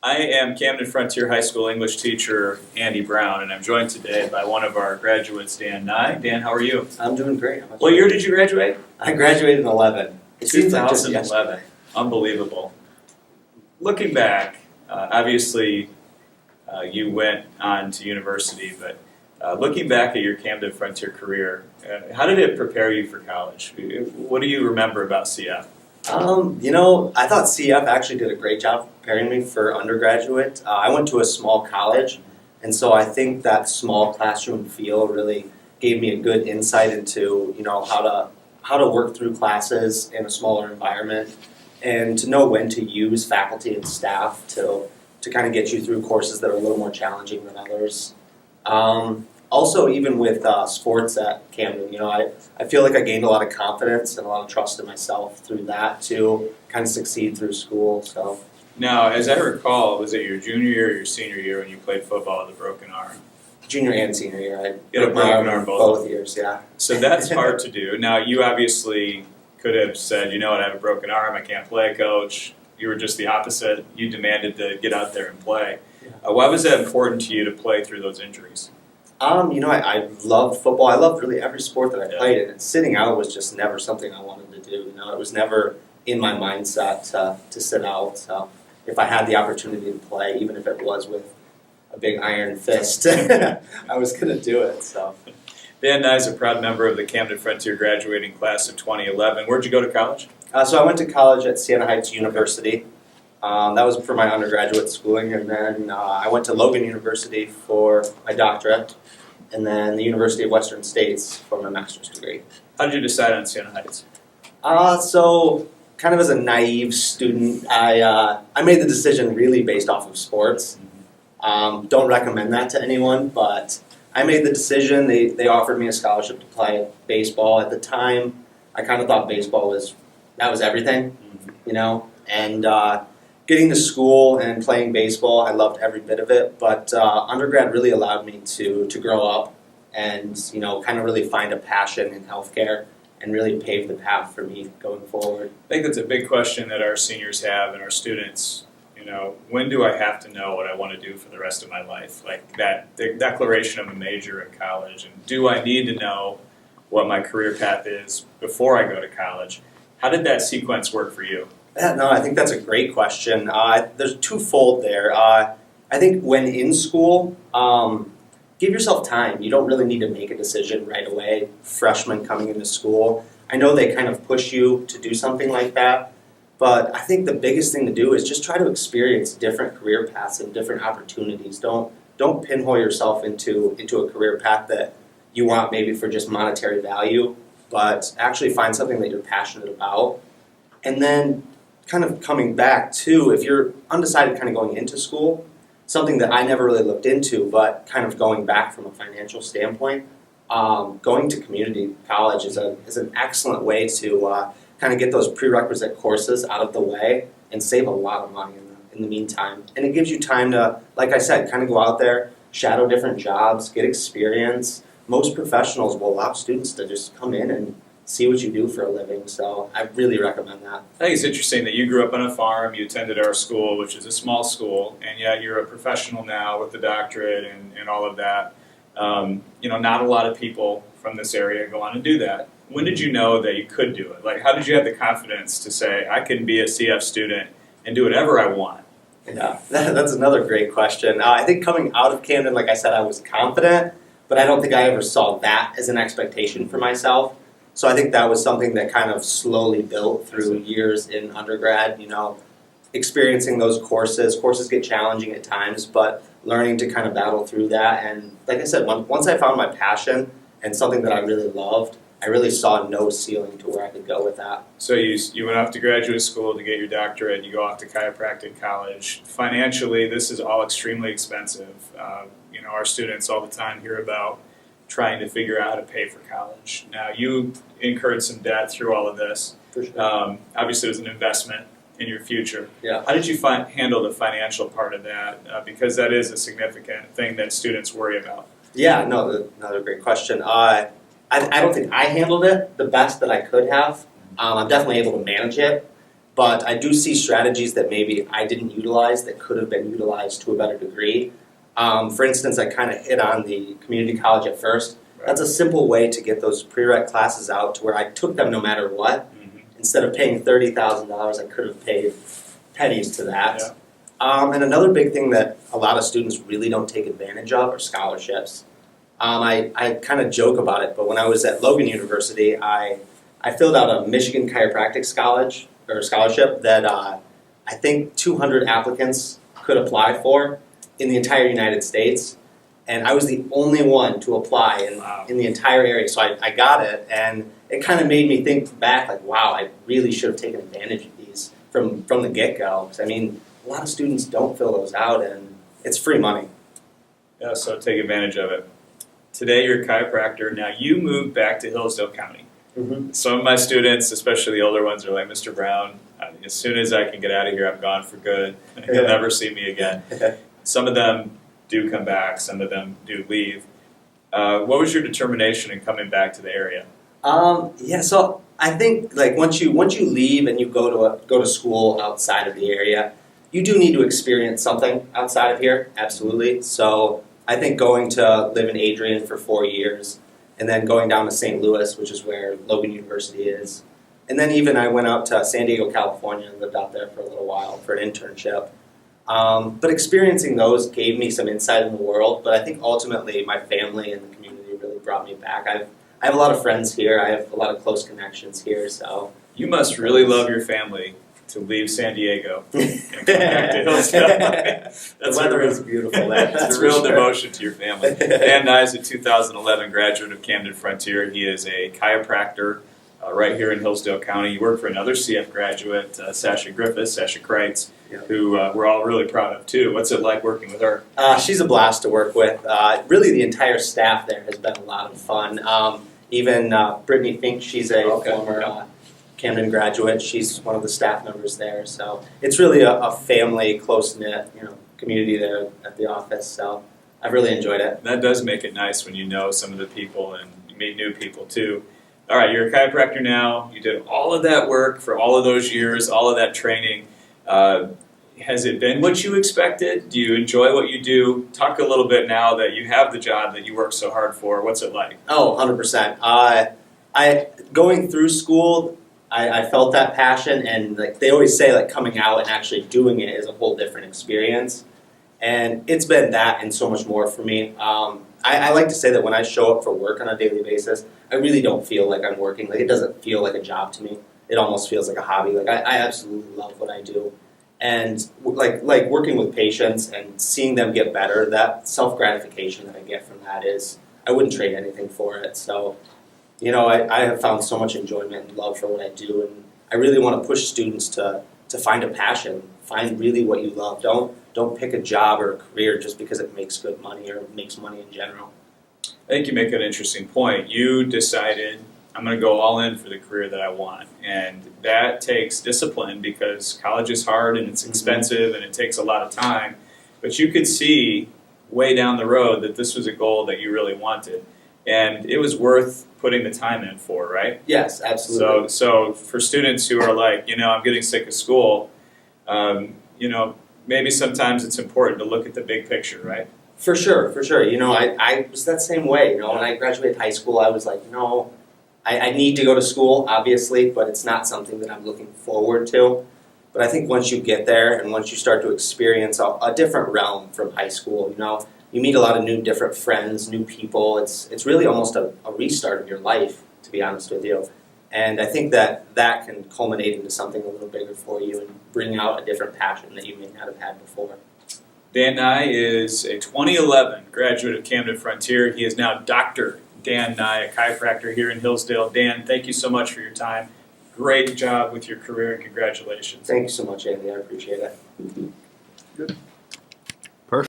I am Camden-Frontier High School English teacher Andy Brown, and I'm joined today by one of our graduates, Dan Nye. Dan, how are you? I'm doing great. What year did you graduate? I graduated in 11. It seems like just 2011. Unbelievable. Looking back, obviously you went on to university, but looking back at your Camden-Frontier career, how did it prepare you for college? What do you remember about CF? I thought CF actually did a great job preparing me for undergraduate. I went to a small college, and so I think that small classroom feel really gave me a good insight into, how to work through classes in a smaller environment, and to know when to use faculty and staff to kind of get you through courses that are a little more challenging than others. Also, even with sports at Camden, I feel like I gained a lot of confidence and a lot of trust in myself through that to kind of succeed through school. So now, as I recall, was it your junior year or your senior year when you played football with a broken arm? Junior and senior year, I broke my arm both years. Yeah. So that's hard to do. Now, you obviously could have said, I have a broken arm, I can't play, coach. You were just the opposite. You demanded to get out there and play. Yeah. Why was that important to you to play through those injuries? I loved football. I loved really every sport that I played in. And sitting out was just never something I wanted to do. It was never in my mindset to sit out. So if I had the opportunity to play, even if it was with a big iron fist, I was going to do it. So Dan Nye is a proud member of the Camden-Frontier graduating class of 2011. Where'd you go to college? So I went to college at Siena Heights University. That was for my undergraduate schooling, and then I went to Logan University for my doctorate, and then the University of Western States for my master's degree. How did you decide on Siena Heights? So kind of as a naive student, I made the decision really based off of sports. Don't recommend that to anyone, but I made the decision. They offered me a scholarship to play baseball. At the time, I kind of thought baseball was everything, and getting to school and playing baseball, I loved every bit of it, but undergrad really allowed me to grow up and, kind of really find a passion in healthcare and really pave the path for me going forward. I think that's a big question that our seniors have and our students. When do I have to know what I want to do for the rest of my life? Like the declaration of a major in college, and do I need to know what my career path is before I go to college? How did that sequence work for you? Yeah, no, I think that's a great question. There's twofold there. I think when in school, give yourself time. You don't really need to make a decision right away. Freshmen coming into school, I know they kind of push you to do something like that, but I think the biggest thing to do is just try to experience different career paths and different opportunities. Don't pinhole yourself into a career path that you want maybe for just monetary value, but actually find something that you're passionate about. And then kind of coming back to, if you're undecided kind of going into school, something that I never really looked into, but kind of going back from a financial standpoint, going to community college is an excellent way to kind of get those prerequisite courses out of the way and save a lot of money in the meantime. And it gives you time to, like I said, kind of go out there, shadow different jobs, get experience. Most professionals will allow students to just come in and see what you do for a living, so I really recommend that. I think it's interesting that you grew up on a farm, you attended our school, which is a small school, and yet you're a professional now with the doctorate and all of that. Not a lot of people from this area go on to do that. When did you know that you could do it? Like, how did you have the confidence to say, I can be a CF student and do whatever I want? Yeah, that's another great question. I think coming out of Camden, like I said, I was confident, but I don't think I ever saw that as an expectation for myself. So I think that was something that kind of slowly built through years in undergrad, experiencing those courses. Courses get challenging at times, but learning to kind of battle through that. And like I said, once I found my passion and something that I really loved, I really saw no ceiling to where I could go with that. So you went off to graduate school to get your doctorate, you go off to chiropractic college. Financially, this is all extremely expensive. Our students all the time hear about trying to figure out how to pay for college. Now, you incurred some debt through all of this. For sure. Obviously, it was an investment in your future. Yeah. How did you handle the financial part of that? Because that is a significant thing that students worry about. Yeah, no, another great question. I don't think I handled it the best that I could have. I'm definitely able to manage it, but I do see strategies that maybe I didn't utilize that could have been utilized to a better degree. For instance, I kind of hit on the community college at first. Right. That's a simple way to get those prereq classes out to where I took them no matter what. Mm-hmm. Instead of paying $30,000, I could have paid pennies to that. Yeah. And another big thing that a lot of students really don't take advantage of are scholarships. I kind of joke about it, but when I was at Logan University, I filled out a Michigan chiropractic scholarship that I think 200 applicants could apply for in the entire United States. And I was the only one to apply in the entire area. So I got it, and it kind of made me think back, like, wow, I really should have taken advantage of these from the get-go. Because, I mean, a lot of students don't fill those out, and it's free money. Yeah, so take advantage of it. Today you're a chiropractor. Now you moved back to Hillsdale County. Mm-hmm. Some of my students, especially the older ones, are like, Mr. Brown, as soon as I can get out of here, I'm gone for good. You'll never see me again. Some of them do come back. Some of them do leave. What was your determination in coming back to the area? So I think like once you leave and you go to school outside of the area, you do need to experience something outside of here, absolutely. So I think going to live in Adrian for 4 years, and then going down to St. Louis, which is where Logan University is, and then even I went out to San Diego, California, and lived out there for a little while for an internship. But experiencing those gave me some insight in the world, but I think ultimately my family and the community really brought me back. I have a lot of friends here. I have a lot of close connections here. So you must really love your family to leave San Diego and come back to Hillsdale. The weather is beautiful there. That's a real devotion to your family. Dan Nye is a 2011 graduate of Camden-Frontier. He is a chiropractor right here in Hillsdale County. You work for another CF graduate, Sasha Kreitz, who we're all really proud of too. What's it like working with her? She's a blast to work with. Really, the entire staff there has been a lot of fun. Even Brittany Fink, she's a former Camden graduate. She's one of the staff members there. So it's really a family, close-knit, community there at the office. So I've really enjoyed it. That does make it nice when you know some of the people and you meet new people too. All right, you're a chiropractor now. You did all of that work for all of those years, all of that training. Has it been what you expected? Do you enjoy what you do? Talk a little bit now that you have the job that you worked so hard for. What's it like? Oh, 100%. Going through school, I felt that passion, and like they always say, like coming out and actually doing it is a whole different experience. And it's been that and so much more for me. I like to say that when I show up for work on a daily basis, I really don't feel like I'm working. Like it doesn't feel like a job to me. It almost feels like a hobby. Like I absolutely love what I do. And like working with patients and seeing them get better, that self-gratification that I get from that is, I wouldn't trade anything for it. So, I have found so much enjoyment and love for what I do, and I really want to push students to find a passion, find really what you love. Don't pick a job or a career just because it makes good money or makes money in general. I think you make an interesting point. You decided, I'm going to go all in for the career that I want. And that takes discipline because college is hard and it's expensive and it takes a lot of time. But you could see way down the road that this was a goal that you really wanted. And it was worth putting the time in for, right? Yes, absolutely. So for students who are like, I'm getting sick of school, maybe sometimes it's important to look at the big picture, right? For sure. I was that same way. When I graduated high school, I was like, I need to go to school, obviously, but it's not something that I'm looking forward to. But I think once you get there and once you start to experience a different realm from high school, you meet a lot of different friends, new people. It's really almost a restart of your life, to be honest with you. And I think that can culminate into something a little bigger for you and bring out a different passion that you may not have had before. Dan Nye is a 2011 graduate of Camden-Frontier. He is now Dr. Dan Nye, a chiropractor here in Hillsdale. Dan, thank you so much for your time. Great job with your career and congratulations. Thank you so much, Andy. I appreciate it. Good.